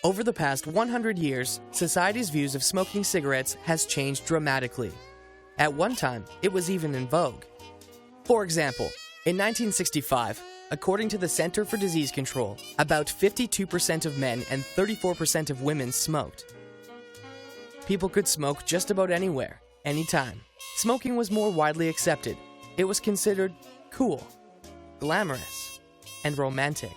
Over the past 100 years, society's views of smoking cigarettes has changed dramatically. At one time, it was even in vogue. For example, in 1965, according to the Center for Disease Control, about 52% of men and 34% of women smoked. People could smoke just about anywhere, anytime. Smoking was more widely accepted. It was considered cool, glamorous, and romantic.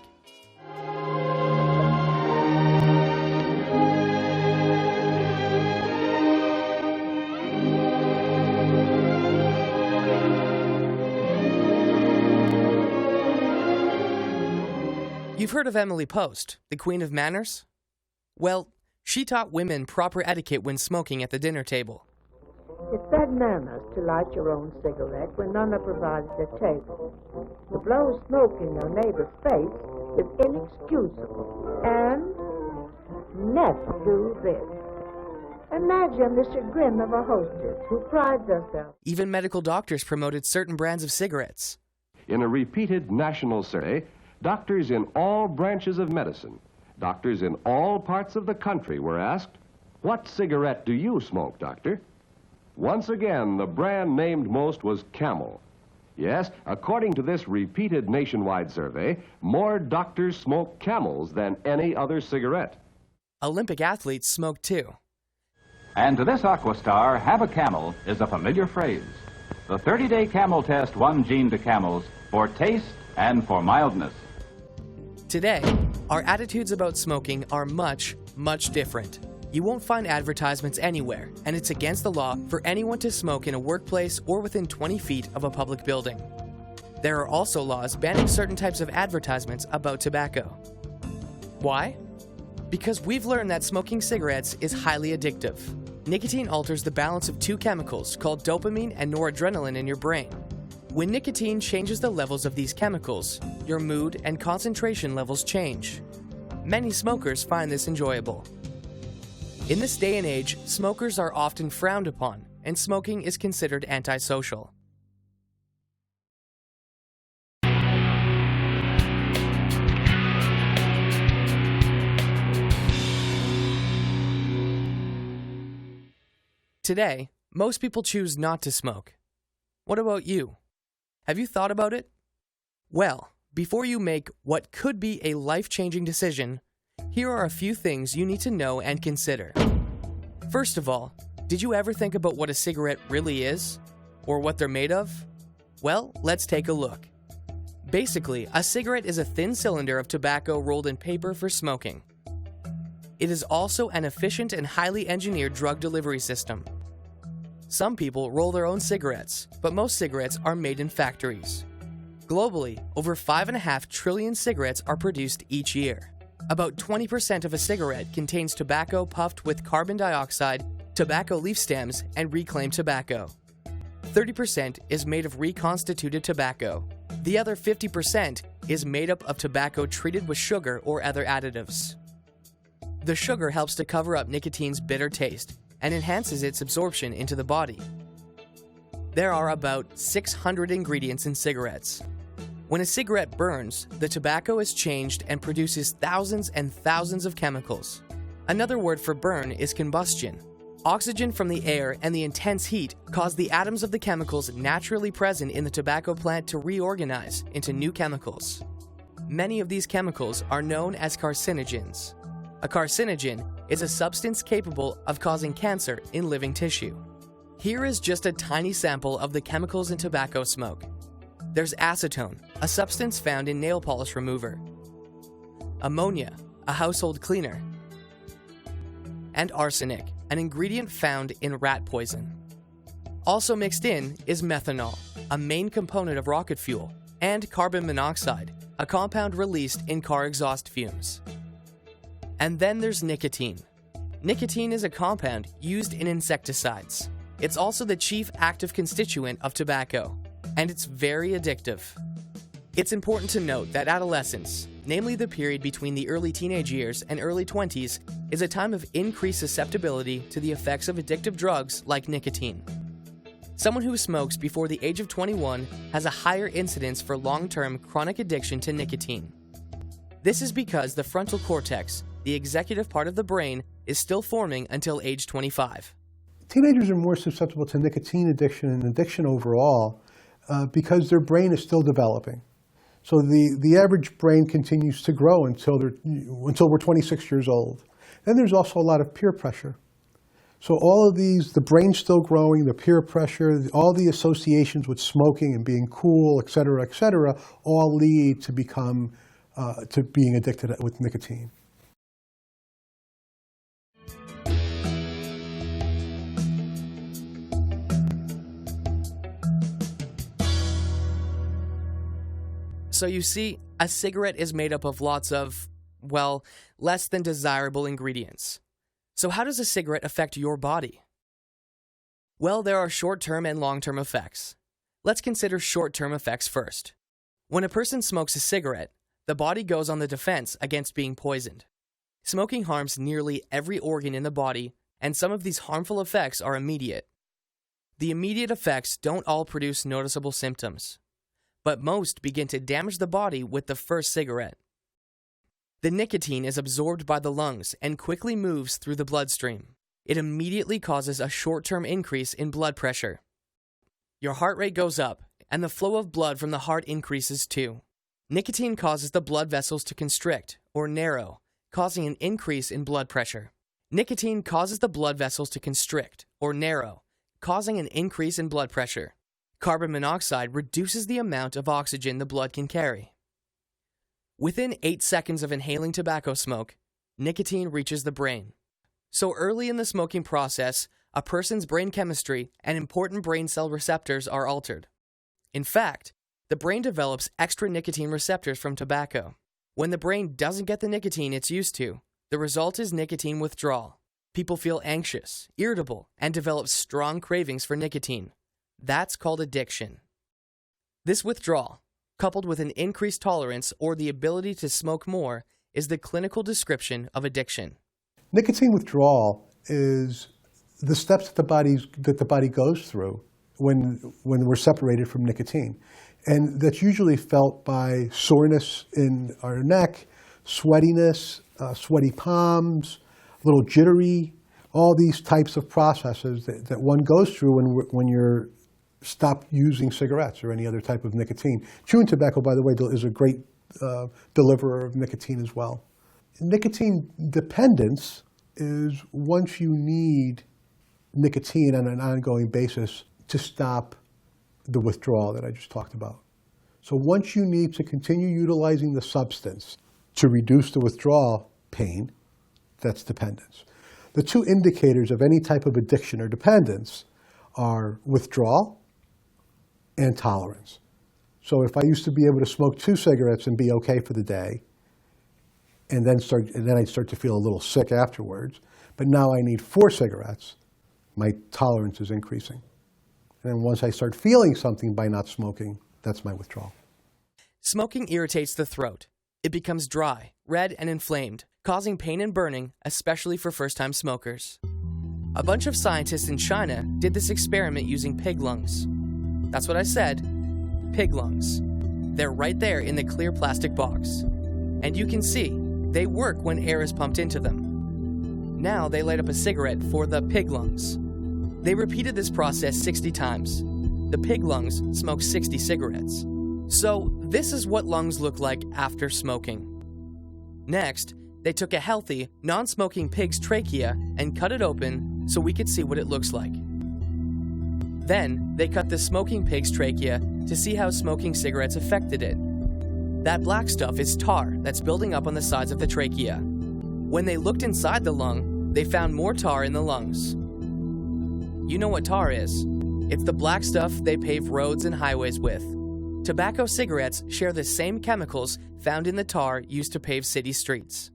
You've heard of Emily Post, the Queen of Manners? Well, she taught women proper etiquette when smoking at the dinner table. It's bad manners to light your own cigarette when none are provided at table. To blow smoke in your neighbor's face is inexcusable. And never do this. Imagine the chagrin of a hostess who prides herself. Even medical doctors promoted certain brands of cigarettes. In a repeated national survey, doctors in all branches of medicine, doctors in all parts of the country were asked, "What cigarette do you smoke, doctor?" Once again, the brand named most was Camel. Yes, according to this repeated nationwide survey, more doctors smoke Camels than any other cigarette. Olympic athletes smoke too. And to this aqua star, have a Camel is a familiar phrase. The 30-day Camel test won Gene to Camels for taste and for mildness. Today, our attitudes about smoking are much, much different. You won't find advertisements anywhere, and it's against the law for anyone to smoke in a workplace or within 20 feet of a public building. There are also laws banning certain types of advertisements about tobacco. Why? Because we've learned that smoking cigarettes is highly addictive. Nicotine alters the balance of two chemicals called dopamine and noradrenaline in your brain. When nicotine changes the levels of these chemicals, your mood and concentration levels change. Many smokers find this enjoyable. In this day and age, smokers are often frowned upon, and smoking is considered antisocial. Today, most people choose not to smoke. What about you? Have you thought about it? Well, before you make what could be a life-changing decision, here are a few things you need to know and consider. First of all, did you ever think about what a cigarette really is? Or what they're made of? Well, let's take a look. Basically, a cigarette is a thin cylinder of tobacco rolled in paper for smoking. It is also an efficient and highly engineered drug delivery system. Some people roll their own cigarettes, but most cigarettes are made in factories. Globally, over 5.5 trillion cigarettes are produced each year. About 20% of a cigarette contains tobacco puffed with carbon dioxide, tobacco leaf stems, and reclaimed tobacco. 30% is made of reconstituted tobacco. The other 50% is made up of tobacco treated with sugar or other additives. The sugar helps to cover up nicotine's bitter taste and enhances its absorption into the body. There are about 600 ingredients in cigarettes. When a cigarette burns, the tobacco is changed and produces thousands and thousands of chemicals. Another word for burn is combustion. Oxygen from the air and the intense heat cause the atoms of the chemicals naturally present in the tobacco plant to reorganize into new chemicals. Many of these chemicals are known as carcinogens. A carcinogen is a substance capable of causing cancer in living tissue. Here is just a tiny sample of the chemicals in tobacco smoke. There's acetone, a substance found in nail polish remover. Ammonia, a household cleaner. And arsenic, an ingredient found in rat poison. Also mixed in is methanol, a main component of rocket fuel, and carbon monoxide, a compound released in car exhaust fumes. And then there's nicotine. Nicotine is a compound used in insecticides. It's also the chief active constituent of tobacco, and it's very addictive. It's important to note that adolescence, namely the period between the early teenage years and early 20s, is a time of increased susceptibility to the effects of addictive drugs like nicotine. Someone who smokes before the age of 21 has a higher incidence for long-term chronic addiction to nicotine. This is because the frontal cortex, the executive part of the brain is still forming until age 25. Teenagers are more susceptible to nicotine addiction and addiction overall because their brain is still developing. So the average brain continues to grow until we're 26 years old. Then there's also a lot of peer pressure. So all of these, the brain's still growing, the peer pressure, all the associations with smoking and being cool, et cetera, all lead to being addicted with nicotine. So you see, a cigarette is made up of lots of, well, less than desirable ingredients. So how does a cigarette affect your body? Well, there are short-term and long-term effects. Let's consider short-term effects first. When a person smokes a cigarette, the body goes on the defense against being poisoned. Smoking harms nearly every organ in the body, and some of these harmful effects are immediate. The immediate effects don't all produce noticeable symptoms, but most begin to damage the body with the first cigarette. The nicotine is absorbed by the lungs and quickly moves through the bloodstream. It immediately causes a short-term increase in blood pressure. Your heart rate goes up, and the flow of blood from the heart increases too. Nicotine causes the blood vessels to constrict, or narrow, causing an increase in blood pressure. Nicotine causes the blood vessels to constrict, or narrow, causing an increase in blood pressure. Carbon monoxide reduces the amount of oxygen the blood can carry. Within 8 seconds of inhaling tobacco smoke, nicotine reaches the brain. So early in the smoking process, a person's brain chemistry and important brain cell receptors are altered. In fact, the brain develops extra nicotine receptors from tobacco. When the brain doesn't get the nicotine it's used to, the result is nicotine withdrawal. People feel anxious, irritable, and develop strong cravings for nicotine. That's called addiction. This withdrawal, coupled with an increased tolerance or the ability to smoke more, is the clinical description of addiction. Nicotine withdrawal is the steps that the body goes through when we're separated from nicotine. And that's usually felt by soreness in our neck, sweatiness, sweaty palms, a little jittery, all these types of processes that one goes through when you're stop using cigarettes or any other type of nicotine. Chewing tobacco, by the way, is a great deliverer of nicotine as well. Nicotine dependence is once you need nicotine on an ongoing basis to stop the withdrawal that I just talked about. So once you need to continue utilizing the substance to reduce the withdrawal pain, that's dependence. The two indicators of any type of addiction or dependence are withdrawal and tolerance. So if I used to be able to smoke 2 cigarettes and be okay for the day, and then I'd start to feel a little sick afterwards, but now I need 4 cigarettes, my tolerance is increasing. And then once I start feeling something by not smoking, that's my withdrawal. Smoking irritates the throat. It becomes dry, red, and inflamed, causing pain and burning, especially for first-time smokers. A bunch of scientists in China did this experiment using pig lungs. That's what I said, pig lungs. They're right there in the clear plastic box. And you can see, they work when air is pumped into them. Now they light up a cigarette for the pig lungs. They repeated this process 60 times. The pig lungs smoke 60 cigarettes. So this is what lungs look like after smoking. Next, they took a healthy, non-smoking pig's trachea and cut it open so we could see what it looks like. Then, they cut the smoking pig's trachea to see how smoking cigarettes affected it. That black stuff is tar that's building up on the sides of the trachea. When they looked inside the lung, they found more tar in the lungs. You know what tar is. It's the black stuff they pave roads and highways with. Tobacco cigarettes share the same chemicals found in the tar used to pave city streets.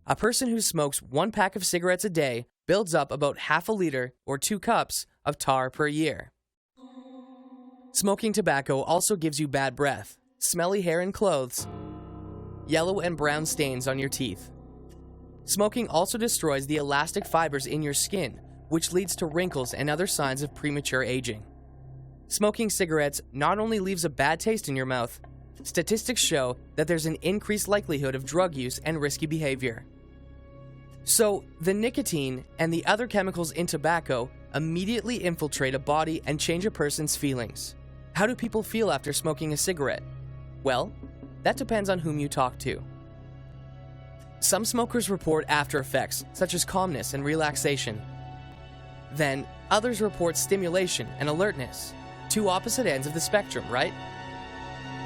A person who smokes 1 pack of cigarettes a day builds up about half a liter or 2 cups of tar per year. Smoking tobacco also gives you bad breath, smelly hair and clothes, yellow and brown stains on your teeth. Smoking also destroys the elastic fibers in your skin, which leads to wrinkles and other signs of premature aging. Smoking cigarettes not only leaves a bad taste in your mouth, statistics show that there's an increased likelihood of drug use and risky behavior. So, the nicotine and the other chemicals in tobacco immediately infiltrate a body and change a person's feelings. How do people feel after smoking a cigarette? Well, that depends on whom you talk to. Some smokers report after effects, such as calmness and relaxation. Then, others report stimulation and alertness. Two opposite ends of the spectrum, right?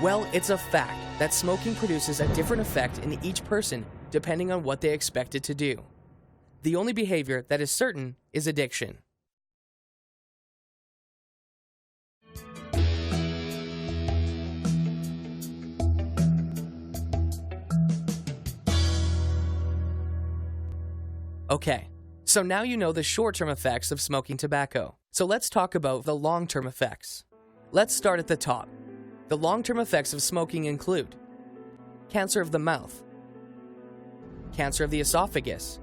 Well, it's a fact that smoking produces a different effect in each person depending on what they expect it to do. The only behavior that is certain is addiction. Okay, so now you know the short-term effects of smoking tobacco. So let's talk about the long-term effects. Let's start at the top. The long-term effects of smoking include cancer of the mouth, cancer of the esophagus,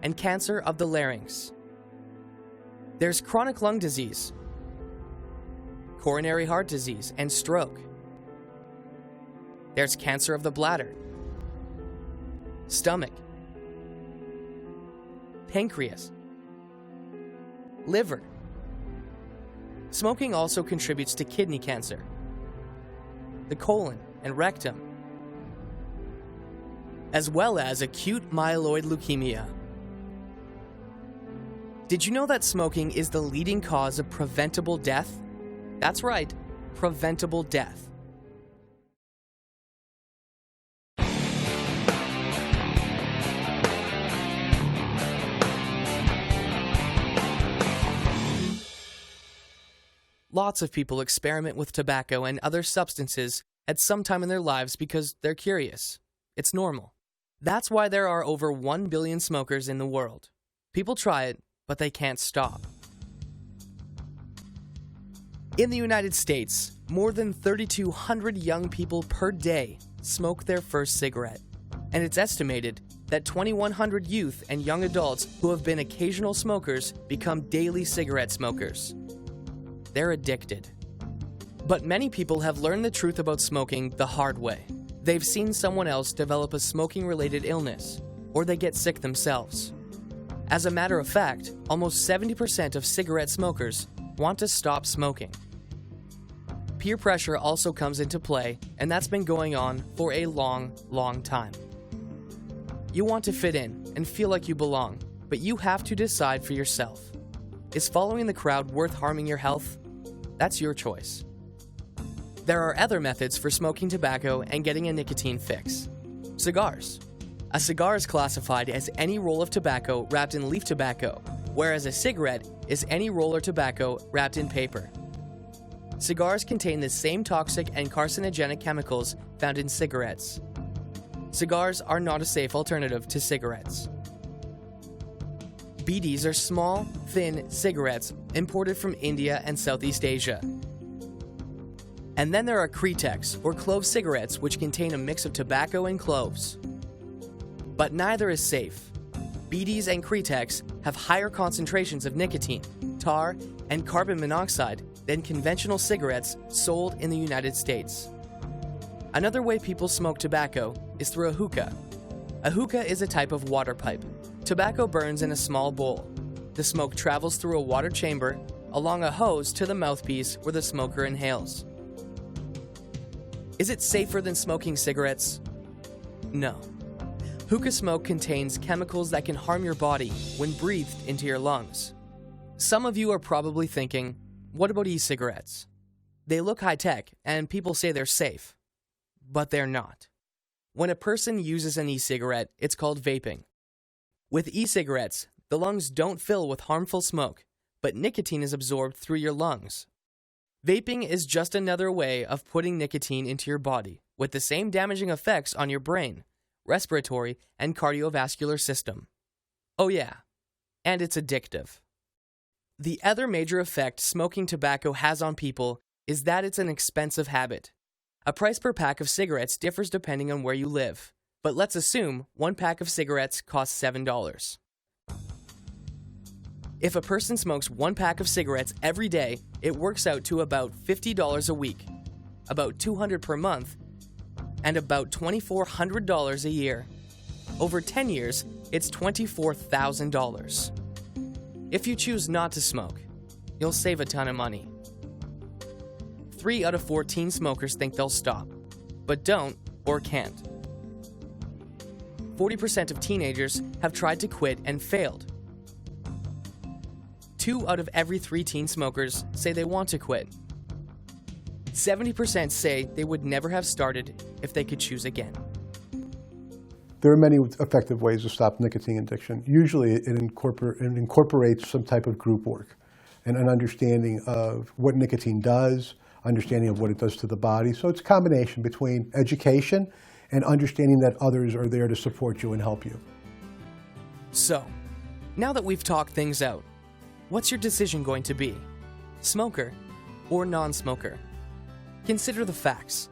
and cancer of the larynx. There's chronic lung disease, coronary heart disease, and stroke. There's cancer of the bladder, stomach, pancreas, liver. Smoking also contributes to kidney cancer, the colon and rectum, as well as acute myeloid leukemia. Did you know that smoking is the leading cause of preventable death? That's right, preventable death. Lots of people experiment with tobacco and other substances at some time in their lives because they're curious. It's normal. That's why there are over 1 billion smokers in the world. People try it, but they can't stop. In the United States, more than 3,200 young people per day smoke their first cigarette. And it's estimated that 2,100 youth and young adults who have been occasional smokers become daily cigarette smokers. They're addicted. But many people have learned the truth about smoking the hard way. They've seen someone else develop a smoking-related illness, or they get sick themselves. As a matter of fact, almost 70% of cigarette smokers want to stop smoking. Peer pressure also comes into play, and that's been going on for a long, long time. You want to fit in and feel like you belong, but you have to decide for yourself. Is following the crowd worth harming your health? That's your choice. There are other methods for smoking tobacco and getting a nicotine fix. Cigars. A cigar is classified as any roll of tobacco wrapped in leaf tobacco, whereas a cigarette is any roll of tobacco wrapped in paper. Cigars contain the same toxic and carcinogenic chemicals found in cigarettes. Cigars are not a safe alternative to cigarettes. BDs are small, thin cigarettes imported from India and Southeast Asia. And then there are Kretex, or clove cigarettes, which contain a mix of tobacco and cloves. But neither is safe. BDs and Kretex have higher concentrations of nicotine, tar, and carbon monoxide than conventional cigarettes sold in the United States. Another way people smoke tobacco is through a hookah. A hookah is a type of water pipe. Tobacco burns in a small bowl. The smoke travels through a water chamber along a hose to the mouthpiece where the smoker inhales. Is it safer than smoking cigarettes? No. Hookah smoke contains chemicals that can harm your body when breathed into your lungs. Some of you are probably thinking, what about e-cigarettes? They look high-tech and people say they're safe. But they're not. When a person uses an e-cigarette, it's called vaping. With e-cigarettes, the lungs don't fill with harmful smoke, but nicotine is absorbed through your lungs. Vaping is just another way of putting nicotine into your body, with the same damaging effects on your brain, respiratory, and cardiovascular system. Oh yeah, and it's addictive. The other major effect smoking tobacco has on people is that it's an expensive habit. A price per pack of cigarettes differs depending on where you live. But let's assume one pack of cigarettes costs $7. If a person smokes one pack of cigarettes every day, it works out to about $50 a week, about $200 per month, and about $2,400 a year. Over 10 years, it's $24,000. If you choose not to smoke, you'll save a ton of money. 3 out of 4 teen smokers think they'll stop, but don't or can't. 40% of teenagers have tried to quit and failed. 2 out of every 3 teen smokers say they want to quit. 70% say they would never have started if they could choose again. There are many effective ways to stop nicotine addiction. Usually it incorporates some type of group work and an understanding of what nicotine does, understanding of what it does to the body. So it's a combination between education and understanding that others are there to support you and help you. So, now that we've talked things out, what's your decision going to be? Smoker or non-smoker? Consider the facts.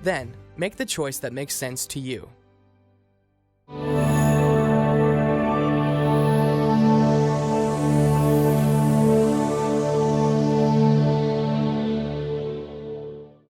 Then, make the choice that makes sense to you.